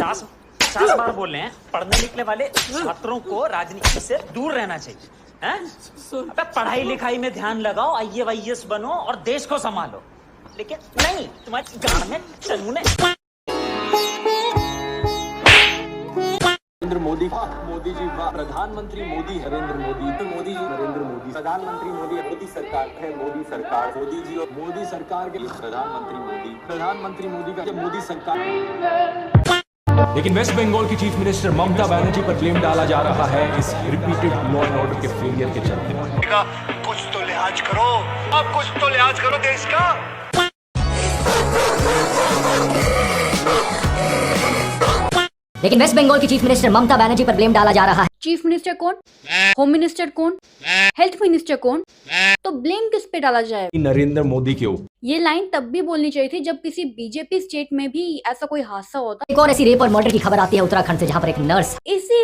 50 बार बोल रहे हैं, पढ़ने लिखने वाले छात्रों को राजनीति से दूर रहना चाहिए। हैं? अबे पढ़ाई लिखाई में ध्यान लगाओ, IAS बनो और देश को संभालो। लेकिन नहीं, तुम्हारी गाड़ में चलूने। नरेंद्र मोदी, मोदी जी वाह, प्रधानमंत्री मोदी नरेंद्र मोदी, मोदी जी नरेंद्र मोदी, प्रधानमंत्री मोदी, मोदी सरकार है, मोदी सरकार, मोदी जी और मोदी सरकार के प्रधानमंत्री मोदी का मोदी सरकार। लेकिन वेस्ट बंगाल की चीफ मिनिस्टर ममता बनर्जी पर ब्लेम डाला जा रहा है इस रिपीटेड लॉ एंड ऑर्डर के फेलियर के चलते। कुछ तो लिहाज करो, अब कुछ तो लिहाज करो देश का। लेकिन वेस्ट बंगाल की चीफ मिनिस्टर ममता बनर्जी पर ब्लेम डाला जा रहा है। चीफ मिनिस्टर कौन, होम मिनिस्टर कौन, हेल्थ मिनिस्टर कौन, तो ब्लेम किस पे डाला जाए? नरेंद्र मोदी के ऊपर। ये लाइन तब भी बोलनी चाहिए थी जब किसी बीजेपी स्टेट में भी ऐसा कोई हादसा होता। एक और ऐसी रेप और मर्डर की खबर आती है उत्तराखंड से, जहां पर एक नर्स इसी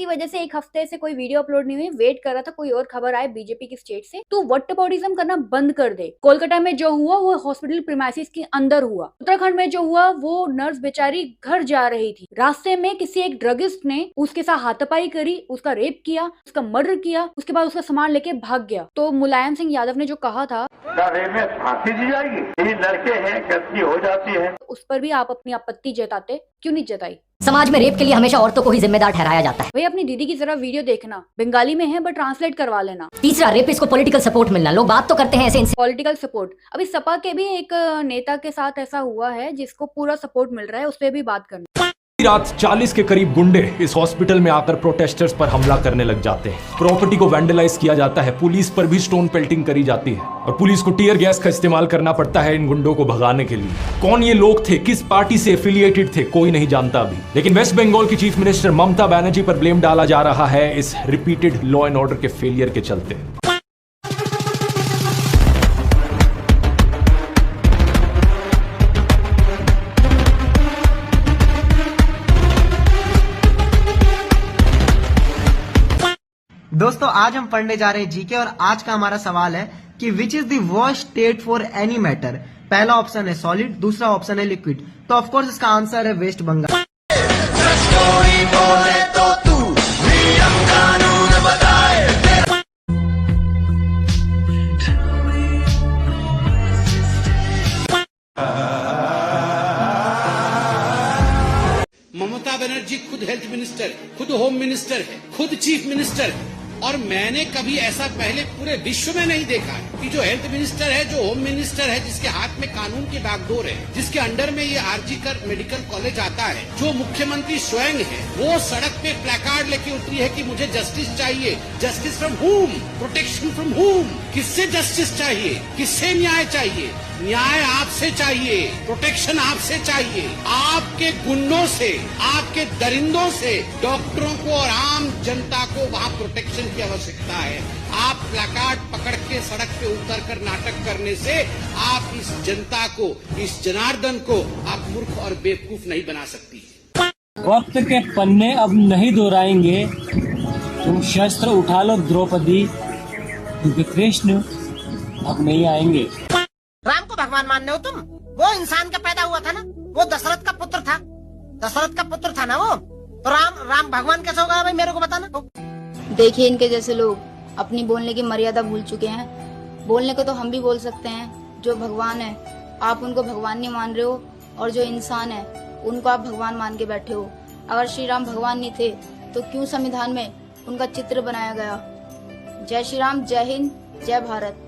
वजह से एक हफ्ते से कोई वीडियो अपलोड नहीं हुई, वेट कर रहा था कोई और खबर आए बीजेपी की स्टेट से। तो व्हाटअबाउटिज्म करना बंद कर दे। कोलकाता में जो हुआ वो हॉस्पिटल प्रीमाइसिस के अंदर हुआ। उत्तराखंड में जो हुआ वो नर्स बेचारी घर जा रही थी, रास्ते में किसी एक ड्रगिस्ट ने उसके साथ हाथापाई करी, उसका रेप किया, उसका मर्डर किया, उसके बाद उसका सामान लेके भाग गया। तो मुलायम सिंह यादव ने जो कहा था में फांसी दी जाएगी, ये लड़के हैं, गलती हो जाती है, उस पर भी आप अपनी आपत्ति जताते, क्यों नहीं जताई? समाज में रेप के लिए हमेशा औरतों को ही जिम्मेदार ठहराया जाता है। भाई अपनी दीदी की जरा वीडियो देखना, बंगाली में है बट ट्रांसलेट करवा लेना। तीसरा, रेपिस्ट को पॉलिटिकल सपोर्ट मिलना। लोग बात तो करते हैं ऐसे पॉलिटिकल सपोर्ट, अभी सपा के भी एक नेता के साथ ऐसा हुआ है जिसको पूरा सपोर्ट मिल रहा है, उस पर भी बात करना। रात 40 के करीब गुंडे इस हॉस्पिटल में आकर प्रोटेस्टर्स पर हमला करने लग जाते हैं। प्रॉपर्टी को वैंडलाइज किया जाता है, पुलिस पर भी स्टोन पेल्टिंग करी जाती है और पुलिस को टीयर गैस का इस्तेमाल करना पड़ता है इन गुंडों को भगाने के लिए। कौन ये लोग थे, किस पार्टी से एफिलिएटेड थे, कोई नहीं जानता अभी। लेकिन वेस्ट बंगाल की चीफ मिनिस्टर ममता बनर्जी पर ब्लेम डाला जा रहा है इस रिपीटेड लॉ एंड ऑर्डर के फेलियर के चलते। दोस्तों आज हम पढ़ने जा रहे हैं जीके और आज का हमारा सवाल है कि which is the worst state for any matter. पहला ऑप्शन है सॉलिड, दूसरा ऑप्शन है लिक्विड। तो ऑफ कोर्स इसका आंसर है वेस्ट बंगाल। ममता बनर्जी खुद हेल्थ मिनिस्टर, खुद होम मिनिस्टर है, खुद चीफ मिनिस्टर है, और मैंने कभी ऐसा पहले पूरे विश्व में नहीं देखा है कि जो हेल्थ मिनिस्टर है, जो होम मिनिस्टर है, जिसके हाथ में कानून की बागडोर है, जिसके अंडर में ये आरजी कर मेडिकल कॉलेज आता है, जो मुख्यमंत्री स्वयं है, वो सड़क पे प्लेकार्ड लेके उतरी है कि मुझे जस्टिस चाहिए। जस्टिस फ्रॉम हुम, प्रोटेक्शन फ्रॉम हुम, किससे जस्टिस चाहिए, किससे न्याय चाहिए? न्याय आपसे चाहिए, प्रोटेक्शन आपसे चाहिए, आपके गुंडों से, आपके दरिंदों से डॉक्टरों को और आम जनता को वहाँ प्रोटेक्शन की आवश्यकता है। आप प्लेकार्ड पकड़ के सड़क पे उतर कर नाटक करने से आप इस जनता को, इस जनार्दन को आप मूर्ख और बेवकूफ नहीं बना सकती। वक्त के पन्ने अब नहीं दोहराएंगे, तुम शस्त्र उठा लो द्रौपदी, क्योंकि कृष्ण अब नहीं आएंगे। राम को भगवान मानने हो तुम? वो इंसान का पैदा हुआ था ना, वो दशरथ का पुत्र था, दशरथ का पुत्र था ना वो, तो राम भगवान कैसे होगा भाई, मेरे को बताना। देखिए इनके जैसे लोग अपनी बोलने की मर्यादा भूल चुके हैं। बोलने को तो हम भी बोल सकते हैं, जो भगवान है आप उनको भगवान नहीं मान रहे हो, और जो इंसान है उनको आप भगवान मान के बैठे हो। अगर श्री राम भगवान नहीं थे तो क्यों संविधान में उनका चित्र बनाया गया? जय श्री राम, जय हिंद, जय भारत।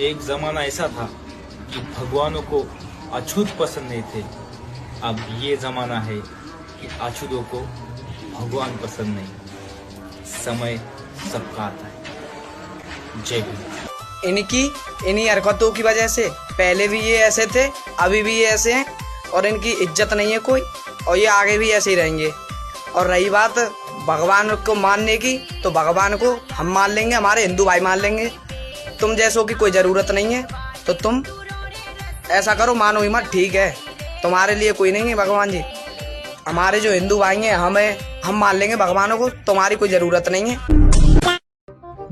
एक जमाना ऐसा था कि भगवानों को अछूत पसंद नहीं थे। अब ये जमाना है कि अछूतों को भगवान पसंद नहीं। समय सबका आता है। जय हिंद। इन्हीं हरकतों की वजह से पहले भी ये ऐसे थे, अभी भी ये ऐसे हैं, और इनकी इज्जत नहीं है कोई, और ये आगे भी ऐसे ही रहेंगे। और रही बात भगवान को मानने की, तो भगवान को हम मान लेंगे, हमारे हिंदू भाई मान लेंगे। तुम जैसों की कोई जरूरत नहीं है, तो तुम ऐसा करो, मानो ही मत, ठीक है, तुम्हारे लिए कोई नहीं है भगवान जी। हमारे जो हिंदू भाई हैं, हम मान लेंगे भगवानों को, तुम्हारी कोई जरूरत नहीं है।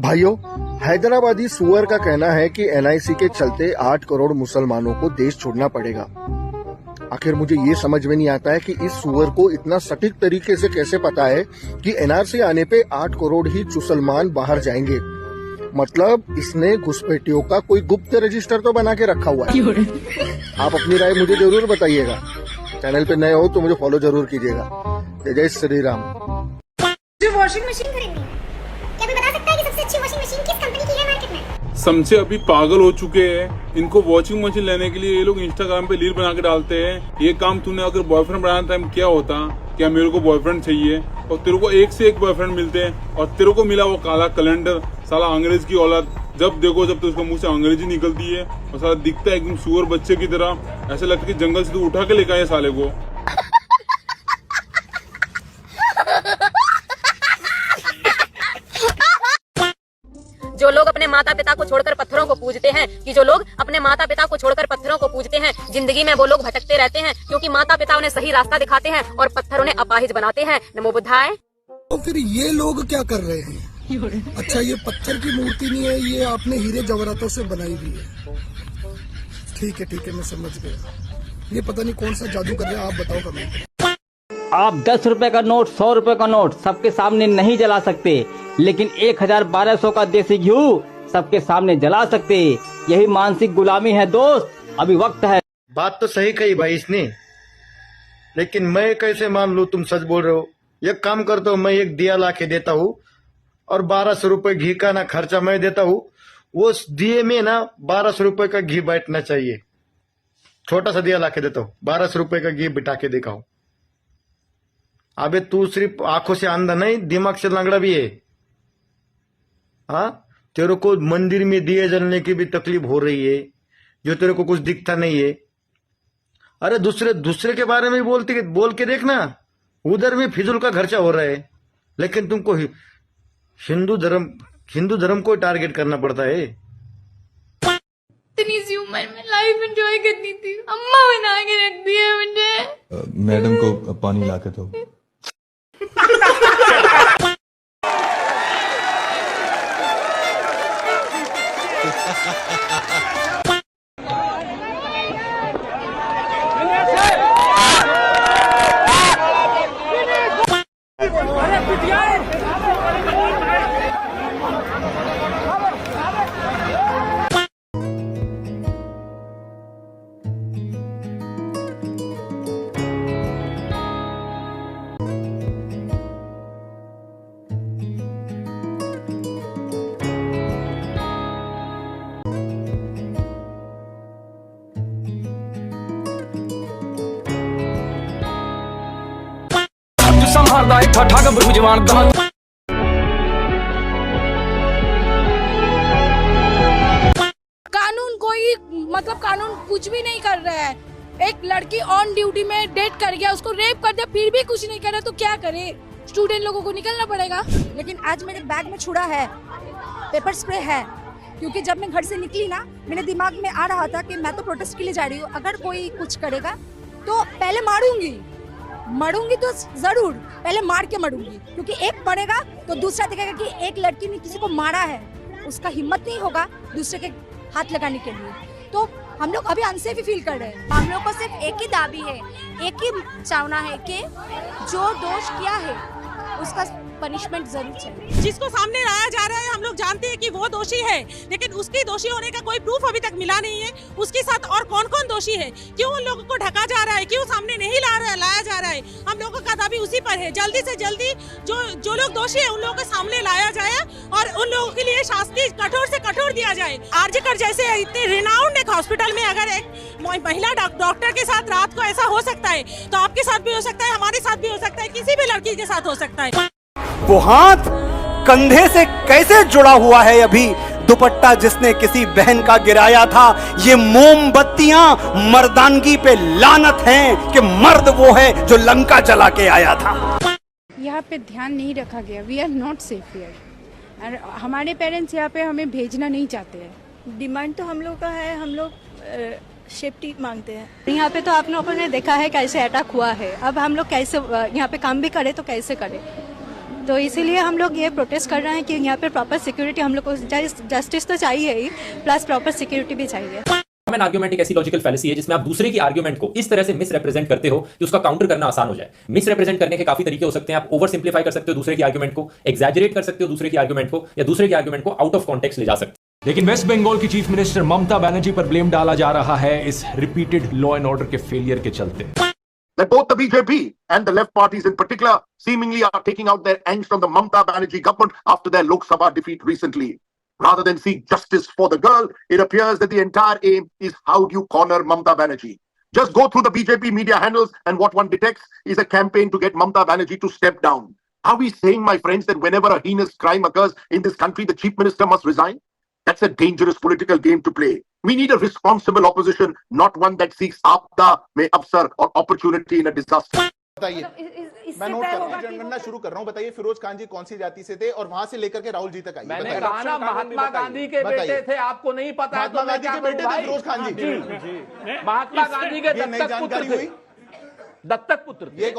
भाइयों, हैदराबादी सुअर का कहना है कि NIC के चलते 8 करोड़ मुसलमानों को देश छोड़ना पड़ेगा। आखिर मुझे ये समझ में नहीं आता है कि इस सुअर को इतना सटीक तरीके से कैसे पता है कि एनआरसी आने पे 8 करोड़ ही मुसलमान बाहर जाएंगे। मतलब इसने घुसपैठियों का कोई गुप्त रजिस्टर तो बना के रखा हुआ है। आप अपनी राय मुझे जरूर बताइएगा। चैनल पे नए हो तो मुझे फॉलो जरूर कीजिएगा। जय जय श्री राम। जो वॉशिंग मशीन खरीदनी, क्या कोई बता सकता है कि सबसे अच्छी वॉशिंग मशीन किस कंपनी की है मार्केट में? समझे अभी पागल हो चुके हैं। इनको वॉशिंग मशीन लेने के लिए ये लोग इंस्टाग्राम पे रील बना के डालते हैं। ये काम तूने अगर बॉयफ्रेंड बनाना टाइम क्या होता, क्या मेरे को बॉयफ्रेंड चाहिए, और तेरे को एक से एक बॉयफ्रेंड मिलते हैं और तेरे को मिला वो काला कैलेंडर, साला अंग्रेज की औलाद। जब देखो जब तो उसका मुंह से अंग्रेजी निकलती है और साला दिखता है एकदम सुअर बच्चे की तरह। ऐसा लगता है कि जंगल से तू उठा के लेकर आए साले को। जो लोग अपने माता पिता को छोड़कर पत्थरों को पूजते हैं, कि जो लोग अपने माता पिता को छोड़कर पत्थरों को पूजते हैं, जिंदगी में वो लोग भटकते रहते हैं क्योंकि माता पिता उन्हें सही रास्ता दिखाते हैं और पत्थर उन्हें अपाहिज बनाते हैं। नमो बुद्धाय। तो फिर ये लोग क्या कर रहे हैं? अच्छा, ये पत्थर की मूर्ति नहीं है, ये आपने हीरे जवाहरातों से बनाई हुई है। ठीक है, मैं समझ गया। ये पता नहीं कौन सा जादू कर रहा है, आप बताओ कमेंट। आप 10 रुपए का नोट, 100 रुपए का नोट सबके सामने नहीं जला सकते, लेकिन 1000-1200 का देसी घी सबके सामने जला सकते। यही मानसिक गुलामी है दोस्त। अभी वक्त है। बात तो सही कही भाई इसने, लेकिन मैं कैसे मान लूं तुम सच बोल रहे हो? एक काम करता हूँ, मैं एक दिया ला के देता हूँ और 1200 रुपए घी का ना खर्चा मैं देता हूँ। वो दिए में ना 1200 रुपए का घी बैठना चाहिए। छोटा सा दिया ला के देता हूँ, 1200 रुपए का घी बिठा के देखा हूँ। अबे तू सिर्फ आंखों से अंधा नहीं, दिमाग से लंगड़ा भी है। हाँ, तेरे को मंदिर में दिए जलने की भी तकलीफ हो रही है, जो तेरे को कुछ दिखता नहीं है। अरे दूसरे के बारे में बोल के देखना, उधर में फिजूल का खर्चा हो रहा है, लेकिन तुमको हिंदू धर्म को टारगेट करना पड़ता है। इतनी सी उम्र में लाइफ एंजॉय करनी थी, अम्मा बना के रख दी है मुझे। मैडम को पानी ला के दो। संभालदा एक ठग बुझवान दा। कानून कोई मतलब कानून कुछ भी नहीं कर रहा है। एक लड़की ऑन ड्यूटी में डेट कर गया, उसको रेप कर दिया, फिर भी कुछ नहीं कर रहा, तो क्या करे? स्टूडेंट लोगों को निकलना पड़ेगा। लेकिन आज मेरे बैग में छुड़ा है, पेपर स्प्रे है, क्योंकि जब मैं घर से निकली ना, मेरे दिमाग में आ रहा था कि मैं तो प्रोटेस्ट के लिए जा रही हूँ, अगर कोई कुछ करेगा तो पहले मरूंगी तो जरूर, पहले मार के मरूंगी, क्योंकि एक पड़ेगा तो दूसरा देखेगा कि एक लड़की ने किसी को मारा है, उसका हिम्मत नहीं होगा दूसरे के हाथ लगाने के लिए। तो हम लोग अभी अनसेफ ही फील कर रहे हैं। हम लोग को सिर्फ एक ही दाबी है, एक ही चाहना है कि जो दोष किया है उसका पनिशमेंट जरूर चाहिए। जिसको सामने लाया जा रहा है, हम लोग जानते हैं कि वो दोषी है, लेकिन उसकी दोषी होने का कोई प्रूफ अभी तक मिला नहीं है। उसके साथ और कौन कौन दोषी है, क्यों उन लोगों को ढका जा रहा है, क्यों सामने नहीं लाया जा रहा है? हम लोगों का दाबी उसी पर है। जल्दी से जल्दी जो लोग दोषी है उन लोगों को सामने लाया जाए और उन लोगों के लिए शास्ति कठोर से कठोर दिया जाए। आरजीकर जैसे इतने रिनाउंड एक हॉस्पिटल में अगर एक महिला डॉक्टर के साथ रात को ऐसा हो सकता है, तो आपके साथ भी हो सकता है, हमारे साथ भी हो सकता है, किसी भी लड़की के साथ हो सकता है। वो हाथ कंधे से कैसे जुड़ा हुआ है अभी, दुपट्टा जिसने किसी बहन का गिराया था। ये मोमबत्तियां मर्दानगी पे लानत हैं कि मर्द वो है जो लंका जला के आया था। यहाँ पे ध्यान नहीं रखा गया। We are not safe here, और हमारे पेरेंट्स यहाँ पे हमें भेजना नहीं चाहते हैं। डिमांड तो हम लोग का है, हम लोग सेफ्टी मांगते हैं। यहाँ पे तो आप लोगों ने देखा है कैसे अटैक हुआ है, अब हम लोग कैसे यहाँ पे काम भी करें तो कैसे करें? तो इसीलिए हम लोग ये प्रोटेस्ट कर रहे हैं कि यहाँ पे प्रॉपर सिक्योरिटी, हम लोग को जस्टिस तो चाहिए ही, प्लस प्रॉपर सिक्योरिटी भी चाहिए। एन आर्ग्यूमेंट एक ऐसी लॉजिकल फैलेसी है जिसमें आप दूसरे की आर्ग्यूमेंट को इस तरह से मिस रिप्रेजेंट करते हो कि उसका काउंटर करना आसान हो जाए। मिस रिप्रेजेंट करने के काफी तरीके हो सकते हैं। आप ओवर सिंप्लीफाई कर सकते हो दूसरे की आर्ग्यूमेंट को, एग्जैजरेट कर सकते हो दूसरे की आर्ग्यूमेंट को, या दूसरे की आर्ग्यूमेंट को आउट ऑफ कॉन्टेक्स्ट ले जा सकते हो। लेकिन वेस्ट बंगाल की चीफ मिनिस्टर ममता बनर्जी पर ब्लेम डाला जा रहा है इस रिपीटेड लॉ एंड ऑर्डर के फेलियर के चलते। That both the BJP and the left parties in particular seemingly are taking out their angst on the Mamta Banerjee government after their Lok Sabha defeat recently. Rather than seek justice for the girl, it appears that the entire aim is how do you corner Mamta Banerjee. Just go through the BJP media handles and what one detects is a campaign to get Mamta Banerjee to step down. Are we saying, my friends, that whenever a heinous crime occurs in this country, the chief minister must resign? That's a dangerous political game to play. We need a responsible opposition, not one that seeks आपदा में अवसर और opportunity in a disaster. बताइए, मैं note कर रहा हूँ, जनगणना शुरू कर रहा हूँ। बताइए फिरोज खान जी कौन सी जाति से थे और वहां से लेकर के राहुल जी तक आइए। मैंने कहा ना महात्मा गांधी के बेटे थे, आपको नहीं पता है तो महात्मा गांधी के बेटे थे फिरोज खान जी। महात्मा गांधी के दत्तक पुत्र थे। दत्तक पुत्र ये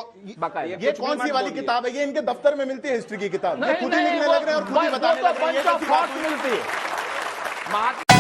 कौन सी वाली किताब है? ये इनके दफ्तर में मिलती है हिस्ट्री की किताब। खुद ही लिखने लग रहे हैं और खुद ही बताने लग रहे हैं। मिलती है।